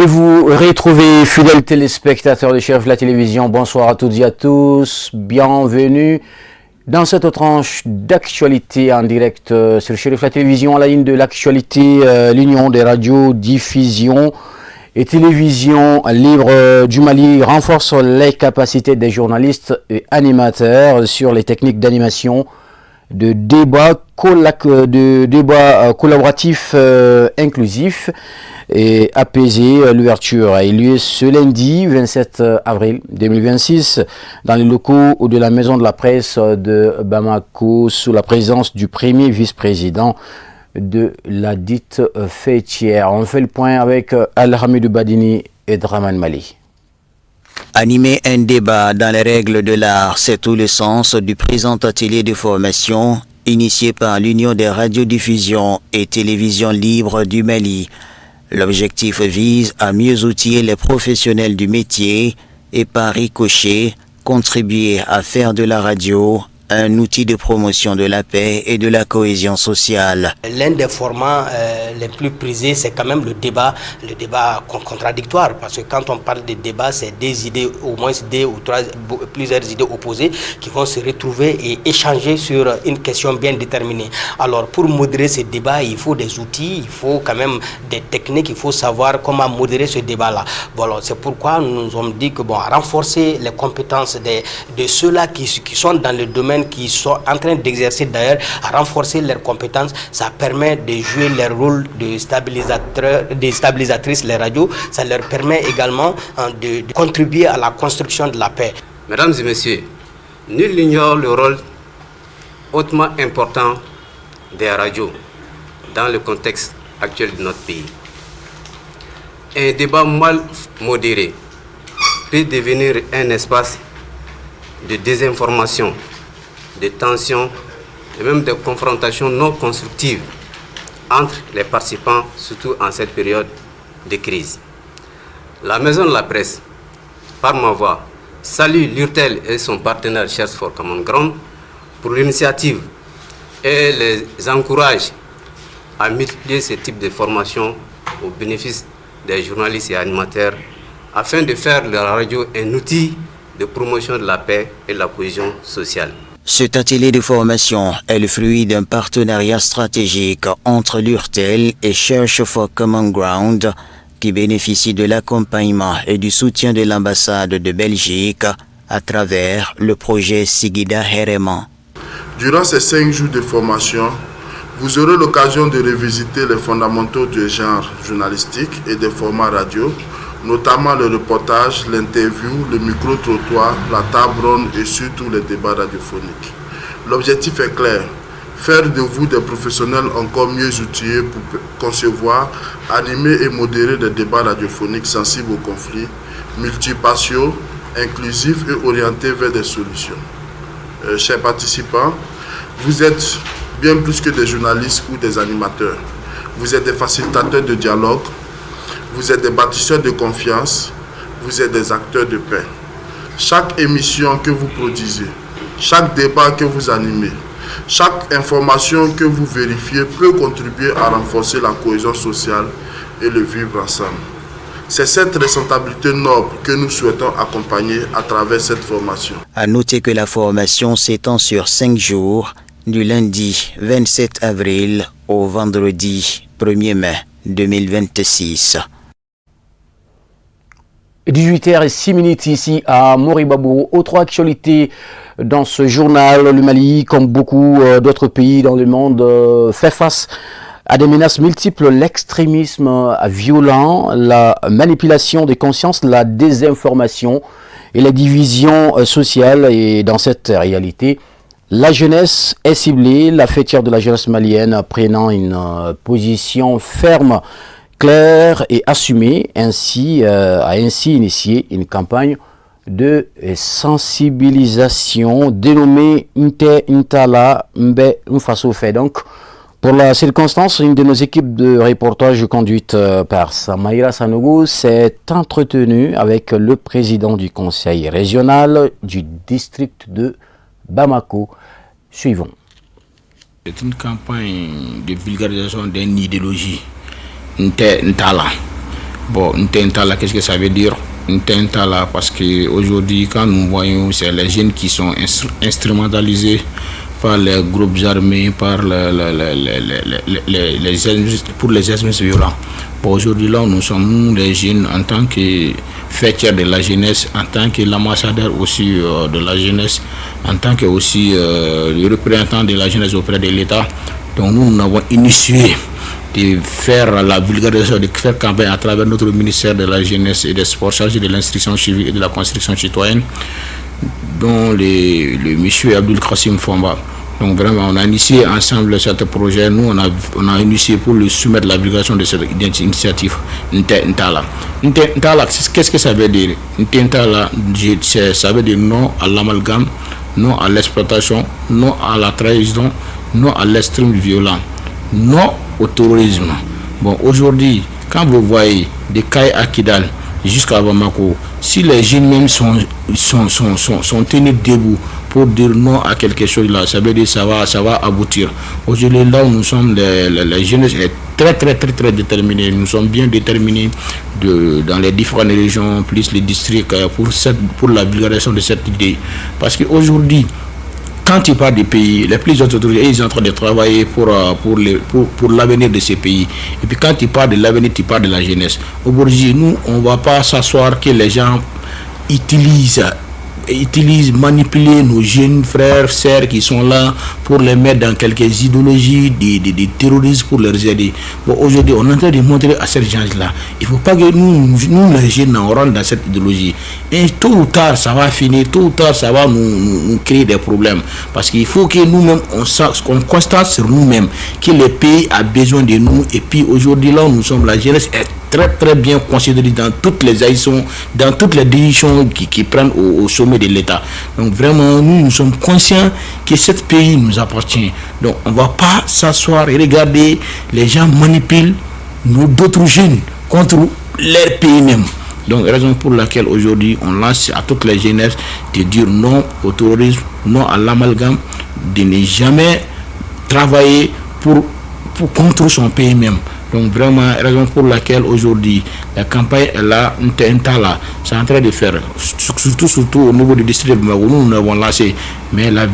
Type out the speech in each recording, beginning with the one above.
de vous retrouver, fidèles téléspectateurs de Chérif la télévision. Bonsoir à toutes et à tous. Bienvenue dans cette tranche d'actualité en direct sur Chérif la télévision. À la ligne de l'actualité, l'Union des radios, diffusion et télévision libre du Mali renforce les capacités des journalistes et animateurs sur les techniques d'animation, de débat collaboratif inclusif et apaisé. L'ouverture a eu lieu ce lundi 27 avril 2026 dans les locaux de la Maison de la Presse de Bamako sous la présence du premier vice-président de la dite fêtière. On fait le point avec Al-Hamidou Badini et Draman Mali. Animer un débat dans les règles de l'art, c'est tout le sens du présent atelier de formation initié par l'Union des radiodiffusions et télévisions libres du Mali. L'objectif vise à mieux outiller les professionnels du métier et par ricochet contribuer à faire de la radio un outil de promotion de la paix et de la cohésion sociale. L'un des formats les plus prisés, c'est quand même le débat contradictoire. Parce que quand on parle de débat, c'est des idées, au moins deux ou trois, plusieurs idées opposées qui vont se retrouver et échanger sur une question bien déterminée. Alors pour modérer ce débat, il faut des outils, il faut quand même des techniques, il faut savoir comment modérer ce débat-là. Bon, alors, c'est pourquoi nous nous sommes dit que renforcer les compétences de ceux-là qui sont dans le domaine, qui sont en train d'exercer d'ailleurs, à renforcer leurs compétences, ça permet de jouer leur rôle de stabilisatrices, les radios, ça leur permet également de contribuer à la construction de la paix. Mesdames et messieurs, nul n'ignore le rôle hautement important des radios dans le contexte actuel de notre pays. Un débat mal modéré peut devenir un espace de désinformation, de tensions et même de confrontations non constructives entre les participants, surtout en cette période de crise. La Maison de la Presse, par ma voix, salue l'URTEL et son partenaire Chairs for Common Ground pour l'initiative et les encourage à multiplier ce type de formation au bénéfice des journalistes et animateurs afin de faire de la radio un outil de promotion de la paix et de la cohésion sociale. Cet atelier de formation est le fruit d'un partenariat stratégique entre l'URTEL et Chairs for Common Ground qui bénéficie de l'accompagnement et du soutien de l'ambassade de Belgique à travers le projet Sigida Herema. Durant ces 5 jours de formation, vous aurez l'occasion de revisiter les fondamentaux du genre journalistique et des formats radio, notamment le reportage, l'interview, le micro-trottoir, la table ronde et surtout les débats radiophoniques. L'objectif est clair, faire de vous des professionnels encore mieux outillés pour concevoir, animer et modérer des débats radiophoniques sensibles aux conflits, multipatiaux, inclusifs et orientés vers des solutions. Chers participants, vous êtes bien plus que des journalistes ou des animateurs. Vous êtes des facilitateurs de dialogue, vous êtes des bâtisseurs de confiance, vous êtes des acteurs de paix. Chaque émission que vous produisez, chaque débat que vous animez, chaque information que vous vérifiez peut contribuer à renforcer la cohésion sociale et le vivre ensemble. C'est cette responsabilité noble que nous souhaitons accompagner à travers cette formation. À noter que la formation s'étend sur 5 jours, du lundi 27 avril au vendredi 1er mai 2026. 18h06 ici à Moribabou. Autre actualité dans ce journal, le Mali, comme beaucoup d'autres pays dans le monde, fait face à des menaces multiples, l'extrémisme violent, la manipulation des consciences, la désinformation et la division sociale. Et dans cette réalité, la jeunesse est ciblée, la fêtière de la jeunesse malienne prenant une position ferme, claire et assumée, a ainsi initié une campagne de sensibilisation dénommée Inte Intala Mbe Mfaso Fait. Donc, pour la circonstance, une de nos équipes de reportage conduite par Samaïra Sanogo s'est entretenue avec le président du conseil régional du district de Bamako. Suivons. C'est une campagne de vulgarisation d'une idéologie, Ntala. Bon, Ntentala, qu'est-ce que ça veut dire? Ntentala, parce qu'aujourd'hui, quand nous voyons, c'est les jeunes qui sont instrumentalisés par les groupes armés, par pour les extrémistes violents. Bon, aujourd'hui, là, nous sommes, nous, les jeunes, en tant que fêtières de la jeunesse, en tant que l'ambassadeur aussi de la jeunesse, en tant que aussi le représentant de la jeunesse auprès de l'État. Donc, nous avons initié de faire la vulgarisation, de faire campagne à travers notre ministère de la jeunesse et des sports chargé de l'instruction civique et de la construction citoyenne, dont le monsieur Abdul Kassim Fomba. Donc vraiment, on a initié ensemble ce projet. Nous, on a initié pour le soumettre la vulgarisation de cette initiative Ntentala. Ntentala, qu'est-ce que ça veut dire? Ntentala, ça veut dire non à l'amalgame, non à l'exploitation, non à la trahison, non à l'extrême violent, non au terrorisme. Bon, aujourd'hui, quand vous voyez des Kaye à Kidal jusqu'à Bamako, si les jeunes même sont tenus debout pour dire non à quelque chose là, ça veut dire ça va aboutir. Aujourd'hui, là où nous sommes, les jeunes sont très déterminés. Nous sommes bien déterminés dans les différentes régions, plus les districts, pour la vulgarisation de cette idée. Parce qu'aujourd'hui, quand tu parles des pays, les plus autorités, ils sont en train de travailler pour l'avenir de ces pays. Et puis quand tu parles de l'avenir, tu parles de la jeunesse. Aujourd'hui, nous, on ne va pas s'asseoir que les gens utilisent, manipuler nos jeunes frères, sœurs qui sont là pour les mettre dans quelques idéologies des terroristes pour leur aider. Bon, aujourd'hui, on est en train de montrer à ces gens-là, il ne faut pas que nous les jeunes, on rentre dans cette idéologie. Et tôt ou tard, ça va finir, tôt ou tard, ça va nous créer des problèmes. Parce qu'il faut que nous-mêmes, on constate sur nous-mêmes que le pays a besoin de nous. Et puis aujourd'hui, là où nous sommes, la jeunesse est très bien considérée dans toutes les actions, dans toutes les décisions qui prennent au sommet de l'État. Donc vraiment, nous sommes conscients que ce pays nous appartient. Donc on ne va pas s'asseoir et regarder les gens manipulent d'autres jeunes contre leur pays même. Donc raison pour laquelle aujourd'hui on lance à toutes les jeunesses de dire non au terrorisme, non à l'amalgame, de ne jamais travailler contre son pays même. Donc vraiment, raison pour laquelle aujourd'hui la campagne est là, Ntentala, c'est en train de faire, surtout au niveau du district de Bamako, nous l'avons lancé, mais la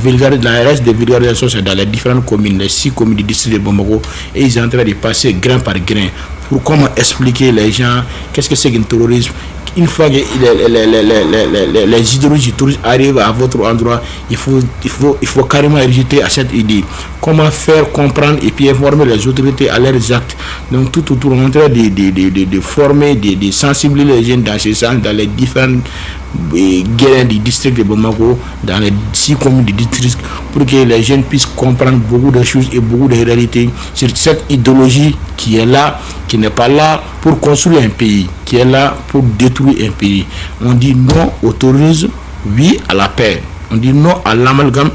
reste de vulgarisation c'est dans les différentes communes, les 6 communes du district de Bamako, et ils sont en train de passer grain par grain pour comment expliquer les gens qu'est-ce que c'est qu'un terrorisme. Une fois que les idéologies touristes arrivent à votre endroit, il faut carrément rejeter à cette idée. Comment faire comprendre et puis informer les autorités à leurs actes. Donc tout autour, on est en train de former, de sensibiliser les jeunes dans ce sens, dans les différentes guerres du district de Bamako, dans les 6 communes du district, pour que les jeunes puissent comprendre beaucoup de choses et beaucoup de réalités sur cette idéologie qui est là, qui n'est pas là pour construire un pays, qui est là pour détruire un pays. On dit non au terrorisme, oui à la paix. On dit non à l'amalgame,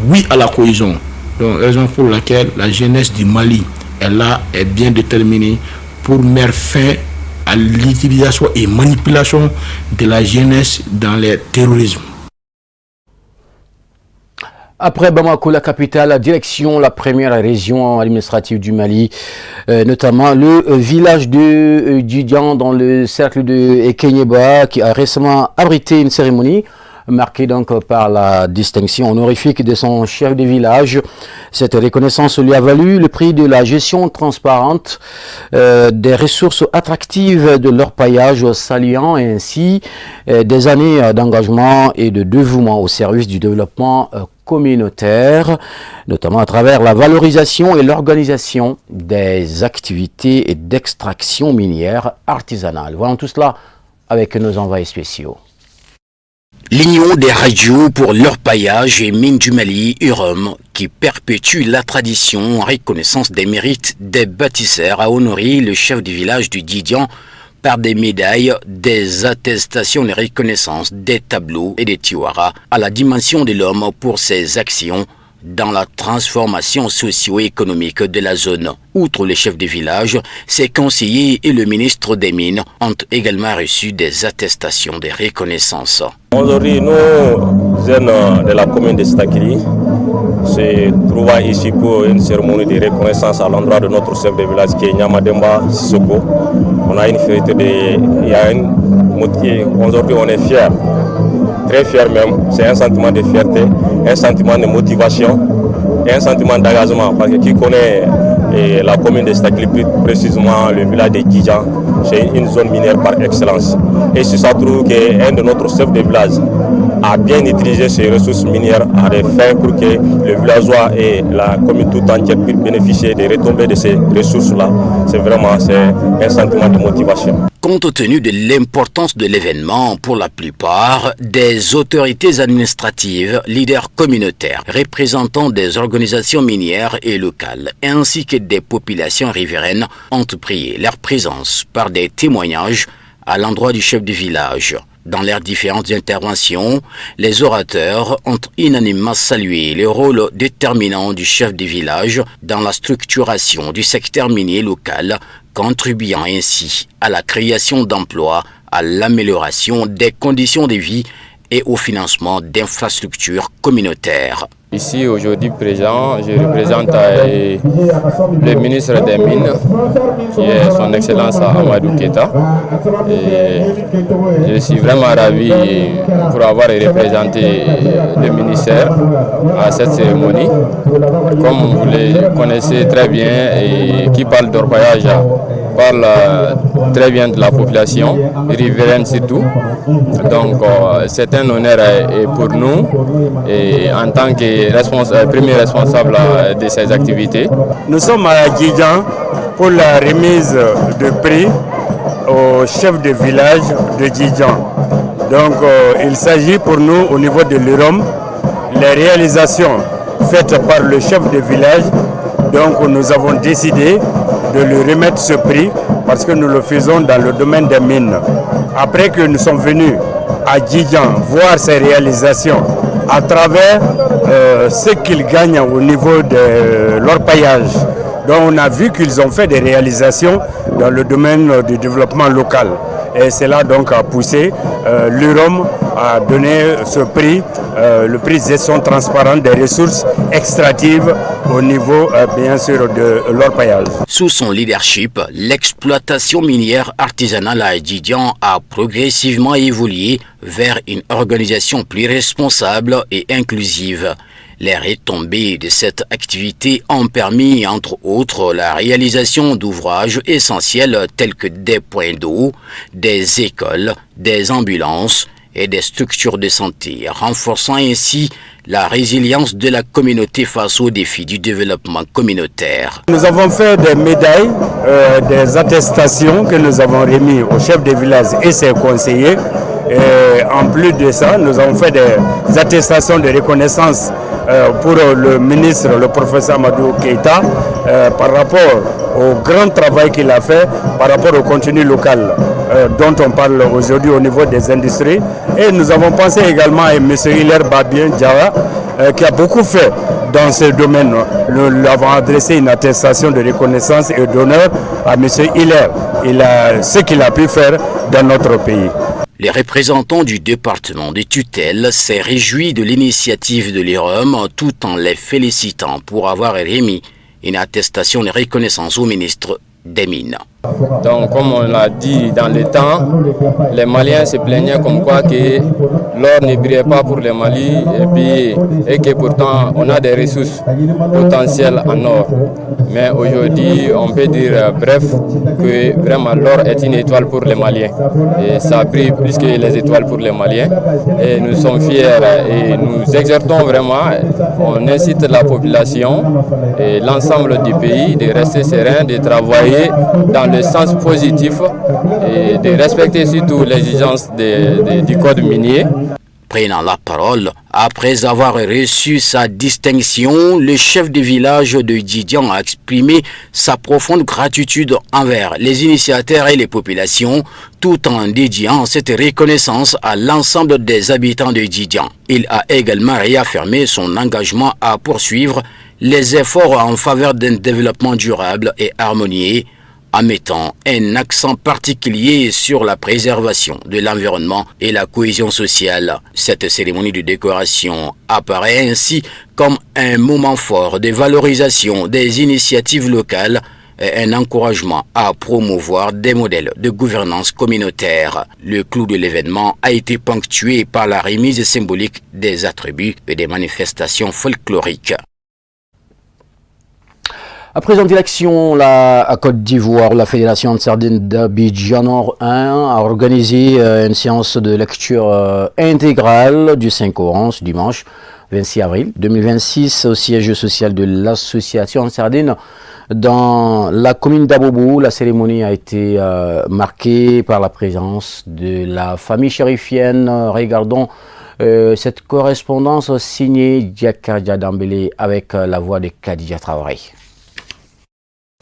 oui à la cohésion. Donc raison pour laquelle la jeunesse du Mali est bien déterminée pour mettre fin à l'utilisation et manipulation de la jeunesse dans le terrorisme. Après Bamako, la capitale, direction la première région administrative du Mali, notamment le village de Djidian dans le cercle de Kenyeba, qui a récemment abrité une cérémonie marquée donc par la distinction honorifique de son chef de village. Cette reconnaissance lui a valu le prix de la gestion transparente des ressources attractives de leur paillage, saluant ainsi des années d'engagement et de dévouement au service du développement communautaire, notamment à travers la valorisation et l'organisation des activités d'extraction minière artisanale. Voyons tout cela avec nos envoyés spéciaux. L'Union des radios pour l'orpaillage et mines du Mali, UROM, qui perpétue la tradition en reconnaissance des mérites des bâtisseurs, a honoré le chef du village du Djidian par des médailles, des attestations de reconnaissance, des tableaux et des tiwaras à la dimension de l'homme pour ses actions dans la transformation socio-économique de la zone. Outre le chef de village, ses conseillers et le ministre des Mines ont également reçu des attestations de reconnaissance. Aujourd'hui, nous, jeunes de la commune de Stakili, se trouvant ici pour une cérémonie de reconnaissance à l'endroit de notre chef de village qui est Nyamademba Sissoko. On a une fierté aujourd'hui on est fiers, très fiers même. C'est un sentiment de fierté, un sentiment de motivation et un sentiment d'engagement. Parce que qui connaît la commune de Stakli, plus précisément le village de Djidjan, c'est une zone minière par excellence. Et si ça trouve qu'un de notre chefs de village a bien utilisé ces ressources minières à des fins pour que le villageois et la commune tout entière puissent bénéficier des retombées de ces ressources-là, c'est un sentiment de motivation. Compte tenu de l'importance de l'événement, pour la plupart, des autorités administratives, leaders communautaires, représentants des organisations minières et locales, ainsi que des populations riveraines ont prié leur présence par des témoignages à l'endroit du chef du village. Dans leurs différentes interventions, les orateurs ont unanimement salué le rôle déterminant du chef du village dans la structuration du secteur minier local, contribuant ainsi à la création d'emplois, à l'amélioration des conditions de vie et au financement d'infrastructures communautaires. Ici, aujourd'hui présent, je représente le ministre des Mines, qui est son Excellence Amadou Keita. Et je suis vraiment ravi pour avoir représenté le ministère à cette cérémonie. Comme vous le connaissez très bien, et qui parle d'orpaillage, parle très bien de la population, riveraine surtout. Donc c'est un honneur pour nous et en tant que premier responsable de ces activités. Nous sommes à Djidjan pour la remise de prix au chef de village de Djidjan. Donc il s'agit pour nous au niveau de l'UROM, les réalisations faites par le chef de village. Donc nous avons décidé de lui remettre ce prix parce que nous le faisons dans le domaine des mines. Après que nous sommes venus à Djidjan voir ces réalisations à travers ce qu'ils gagnent au niveau de l'orpaillage. Donc on a vu qu'ils ont fait des réalisations dans le domaine du développement local. Et cela donc a poussé l'UROM à donner ce prix, le prix de gestion transparente des ressources extractives au niveau bien sûr de l'orpaillage. Sous son leadership, l'exploitation minière artisanale à Djidjan a progressivement évolué vers une organisation plus responsable et inclusive. Les retombées de cette activité ont permis, entre autres, la réalisation d'ouvrages essentiels tels que des points d'eau, des écoles, des ambulances et des structures de santé, renforçant ainsi la résilience de la communauté face aux défis du développement communautaire. Nous avons fait des médailles, des attestations que nous avons remises au chef de village et ses conseillers. Et en plus de ça, nous avons fait des attestations de reconnaissance pour le ministre, le professeur Amadou Keita, par rapport au grand travail qu'il a fait, par rapport au contenu local dont on parle aujourd'hui au niveau des industries. Et nous avons pensé également à M. Hilaire Babien Diawa, qui a beaucoup fait dans ce domaine. Nous lui avons adressé une attestation de reconnaissance et d'honneur à M. Hilaire. Ce qu'il a pu faire dans notre pays. Les représentants du département de tutelle s'est réjoui de l'initiative de l'IROM tout en les félicitant pour avoir remis une attestation de reconnaissance au ministre des Mines. Donc, comme on l'a dit dans le temps, les Maliens se plaignaient comme quoi que l'or ne brillait pas pour le Mali et que pourtant on a des ressources potentielles en or. Mais aujourd'hui, on peut dire bref que vraiment l'or est une étoile pour les Maliens. Et ça brille plus que les étoiles pour les Maliens. Et nous sommes fiers et nous exhortons vraiment, on incite la population et l'ensemble du pays de rester serein, de travailler dans le sens positif et de respecter surtout l'exigence du code minier. Prenant la parole, après avoir reçu sa distinction, le chef de village de Djidjan a exprimé sa profonde gratitude envers les initiateurs et les populations, tout en dédiant cette reconnaissance à l'ensemble des habitants de Djidjan. Il a également réaffirmé son engagement à poursuivre les efforts en faveur d'un développement durable et harmonieux en mettant un accent particulier sur la préservation de l'environnement et la cohésion sociale. Cette cérémonie de décoration apparaît ainsi comme un moment fort de valorisation des initiatives locales et un encouragement à promouvoir des modèles de gouvernance communautaire. Le clou de l'événement a été ponctué par la remise symbolique des attributs et des manifestations folkloriques. À présenter l'action à Côte d'Ivoire, la Fédération de Sardine d'Abidjan Nord 1 a organisé une séance de lecture intégrale du Saint-Coran ce dimanche 26 avril 2026 au siège social de l'association Sardine dans la commune d'Abobo. La cérémonie a été marquée par la présence de la famille chérifienne. Regardons cette correspondance signée Diakadia Dambélé avec la voix de Khadija Traoré.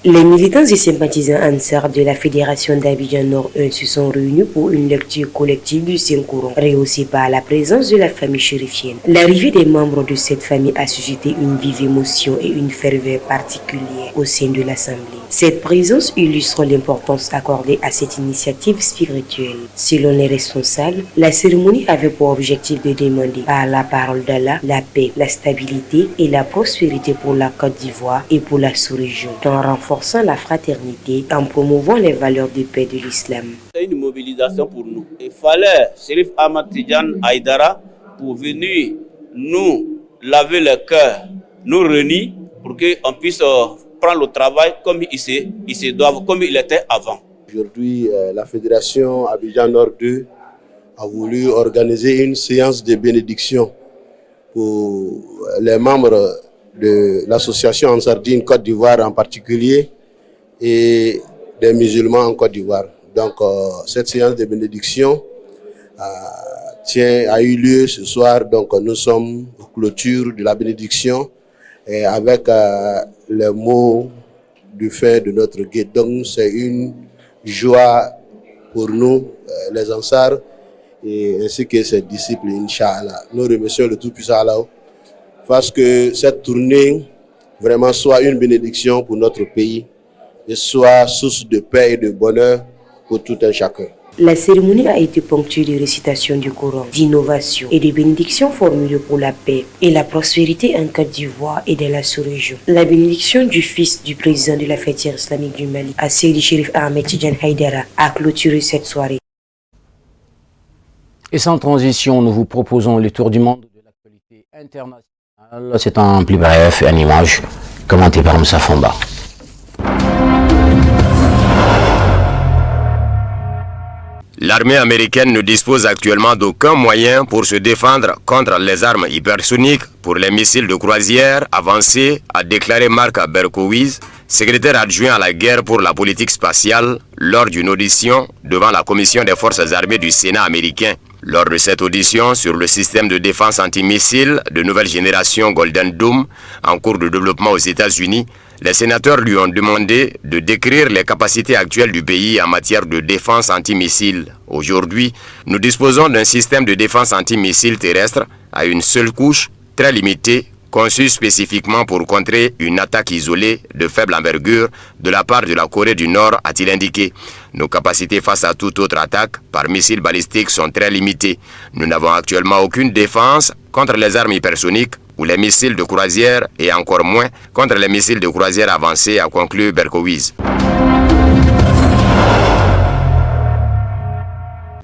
Les militants et sympathisants Ansar de la Fédération d'Abidjan Nord 1 se sont réunis pour une lecture collective du Saint-Coran, rehaussée par la présence de la famille chérifienne. L'arrivée des membres de cette famille a suscité une vive émotion et une ferveur particulière au sein de l'Assemblée. Cette présence illustre l'importance accordée à cette initiative spirituelle. Selon les responsables, la cérémonie avait pour objectif de demander par la parole d'Allah la paix, la stabilité et la prospérité pour la Côte d'Ivoire et pour la sous-région, en renforçant la fraternité, en promouvant les valeurs de paix de l'islam. C'est une mobilisation pour nous. Il fallait Chérif Ahmad Tidjane Aïdara pour venir nous laver le cœur, nous réunir pour qu'on puisse prendre le travail comme il se doit, comme il était avant. Aujourd'hui, la Fédération Abidjan Nord 2 a voulu organiser une séance de bénédiction pour les membres de l'association en Sardine Côte d'Ivoire en particulier et des musulmans en Côte d'Ivoire. Donc cette séance de bénédiction a eu lieu ce soir. Donc nous sommes aux clôtures de la bénédiction et avec les mots du fin de notre guide. Donc c'est une joie pour nous, les Ansar, et ainsi que ses disciples, Inch'Allah. Nous remercions le Tout-Puissant Allah parce que cette tournée vraiment soit une bénédiction pour notre pays et soit source de paix et de bonheur pour tout un chacun. La cérémonie a été ponctuée de récitation du Coran, d'innovation et de bénédictions formulées pour la paix et la prospérité en Côte d'Ivoire et dans la sous-région. La bénédiction du fils du président de la Fête islamique du Mali, Seydi Chérif Ahmed Tidjane Aïdara, a clôturé cette soirée. Et sans transition, nous vous proposons le tour du monde de l'actualité internationale. C'est un plus bref et en image commenté par Moussa Fomba. L'armée américaine ne dispose actuellement d'aucun moyen pour se défendre contre les armes hypersoniques pour les missiles de croisière avancés, a déclaré Mark Berkowitz, secrétaire adjoint à la guerre pour la politique spatiale, lors d'une audition devant la commission des forces armées du Sénat américain. Lors de cette audition sur le système de défense antimissile de nouvelle génération Golden Dome en cours de développement aux États-Unis, les sénateurs lui ont demandé de décrire les capacités actuelles du pays en matière de défense antimissile. Aujourd'hui, nous disposons d'un système de défense antimissile terrestre à une seule couche, très limitée, conçu spécifiquement pour contrer une attaque isolée de faible envergure de la part de la Corée du Nord, a-t-il indiqué. Nos capacités face à toute autre attaque par missiles balistiques sont très limitées. Nous n'avons actuellement aucune défense contre les armes hypersoniques ou les missiles de croisière et encore moins contre les missiles de croisière avancés, a conclu Berkowitz.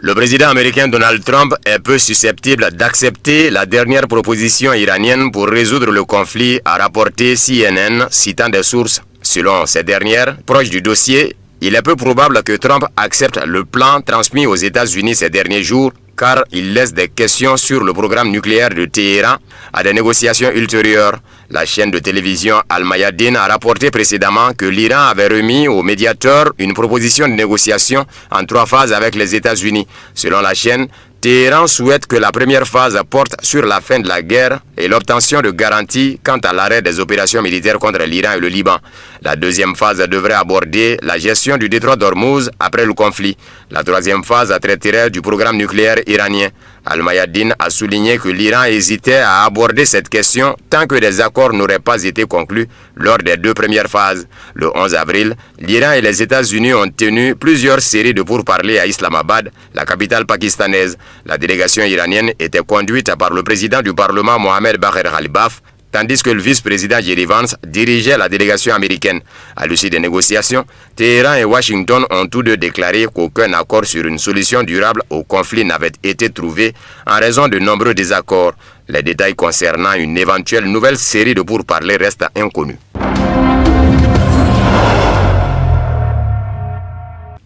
Le président américain Donald Trump est peu susceptible d'accepter la dernière proposition iranienne pour résoudre le conflit, a rapporté CNN, citant des sources. Selon ces dernières, proches du dossier, il est peu probable que Trump accepte le plan transmis aux États-Unis ces derniers jours, car il laisse des questions sur le programme nucléaire de Téhéran à des négociations ultérieures. La chaîne de télévision Al-Mayadin a rapporté précédemment que l'Iran avait remis au médiateur une proposition de négociation en 3 phases avec les États-Unis. Selon la chaîne, Téhéran souhaite que la première phase porte sur la fin de la guerre et l'obtention de garanties quant à l'arrêt des opérations militaires contre l'Iran et le Liban. La deuxième phase devrait aborder la gestion du détroit d'Ormuz après le conflit. La troisième phase traiterait du programme nucléaire iranien. Al-Mayadine a souligné que l'Iran hésitait à aborder cette question tant que des accords n'auraient pas été conclus lors des 2 premières phases. Le 11 avril, l'Iran et les États-Unis ont tenu plusieurs séries de pourparlers à Islamabad, la capitale pakistanaise. La délégation iranienne était conduite par le président du Parlement Mohamed Bagher Ghalibaf, tandis que le vice-président Jerry Vance dirigeait la délégation américaine. À l'issue des négociations, Téhéran et Washington ont tous deux déclaré qu'aucun accord sur une solution durable au conflit n'avait été trouvé en raison de nombreux désaccords. Les détails concernant une éventuelle nouvelle série de pourparlers restent inconnus.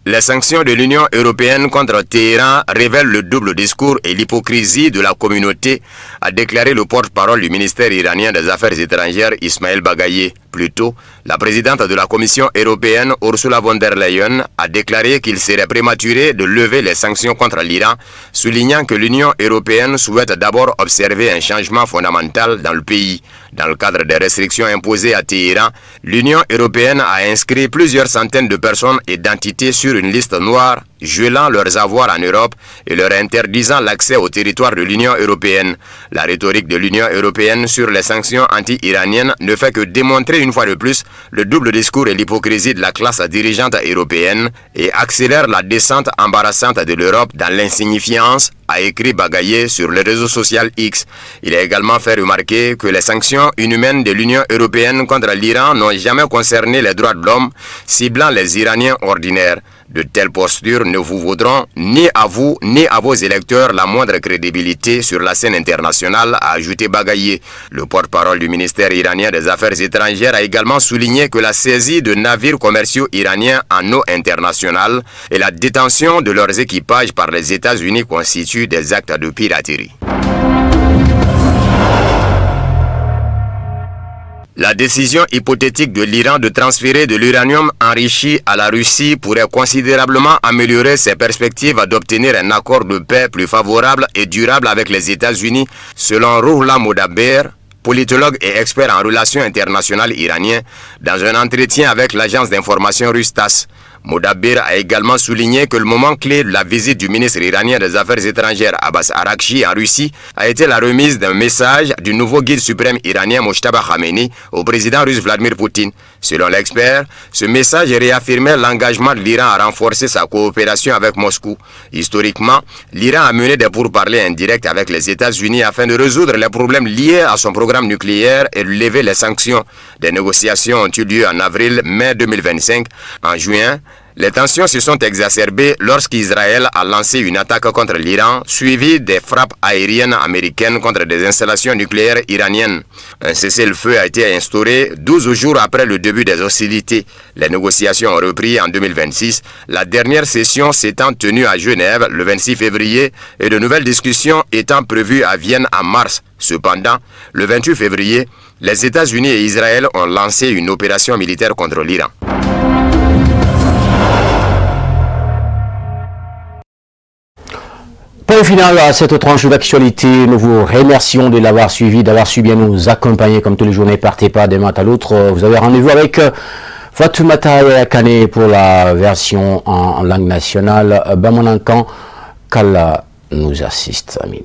Les sanctions de l'Union européenne contre Téhéran révèlent le double discours et l'hypocrisie de la communauté, a déclaré le porte-parole du ministère iranien des Affaires étrangères Ismaël Bagaï. Plus tôt, la présidente de la Commission européenne Ursula von der Leyen a déclaré qu'il serait prématuré de lever les sanctions contre l'Iran, soulignant que l'Union européenne souhaite d'abord observer un changement fondamental dans le pays. Dans le cadre des restrictions imposées à Téhéran, l'Union européenne a inscrit plusieurs centaines de personnes et d'entités sur une liste noire, gelant leurs avoirs en Europe et leur interdisant l'accès au territoire de l'Union européenne. La rhétorique de l'Union européenne sur les sanctions anti-iraniennes ne fait que démontrer une fois de plus le double discours et l'hypocrisie de la classe dirigeante européenne et accélère la descente embarrassante de l'Europe dans l'insignifiance, a écrit Bagaï sur le réseau social X. Il a également fait remarquer que les sanctions inhumaines de l'Union européenne contre l'Iran n'ont jamais concerné les droits de l'homme, ciblant les Iraniens ordinaires. De telles postures ne vous vaudront ni à vous ni à vos électeurs la moindre crédibilité sur la scène internationale, a ajouté Bagaï. Le porte-parole du ministère iranien des Affaires étrangères a également souligné que la saisie de navires commerciaux iraniens en eau internationale et la détention de leurs équipages par les États-Unis constituent des actes de piraterie. La décision hypothétique de l'Iran de transférer de l'uranium enrichi à la Russie pourrait considérablement améliorer ses perspectives d'obtenir un accord de paix plus favorable et durable avec les États-Unis, selon Rouhla Modaber, politologue et expert en relations internationales iranien, dans un entretien avec l'agence d'information russe TASS. Modaber a également souligné que le moment clé de la visite du ministre iranien des Affaires étrangères Abbas Araghchi en Russie a été la remise d'un message du nouveau guide suprême iranien Mojtaba Khamenei au président russe Vladimir Poutine. Selon l'expert, ce message réaffirmait l'engagement de l'Iran à renforcer sa coopération avec Moscou. Historiquement, l'Iran a mené des pourparlers indirects avec les États-Unis afin de résoudre les problèmes liés à son programme nucléaire et de lever les sanctions. Des négociations ont eu lieu en avril-mai 2025. En juin, les tensions se sont exacerbées lorsqu'Israël a lancé une attaque contre l'Iran, suivie des frappes aériennes américaines contre des installations nucléaires iraniennes. Un cessez-le-feu a été instauré 12 jours après le début des hostilités. Les négociations ont repris en 2026, la dernière session s'étant tenue à Genève le 26 février et de nouvelles discussions étant prévues à Vienne en mars. Cependant, le 28 février, les États-Unis et Israël ont lancé une opération militaire contre l'Iran. Point final à cette tranche d'actualité. Nous vous remercions de l'avoir suivi, d'avoir su bien nous accompagner comme tous les jours. Ne partez pas d'un matin à l'autre. Vous avez rendez-vous avec Fatoumata Kane pour la version en langue nationale. Bamonankan, qu'Allah nous assiste. Amin.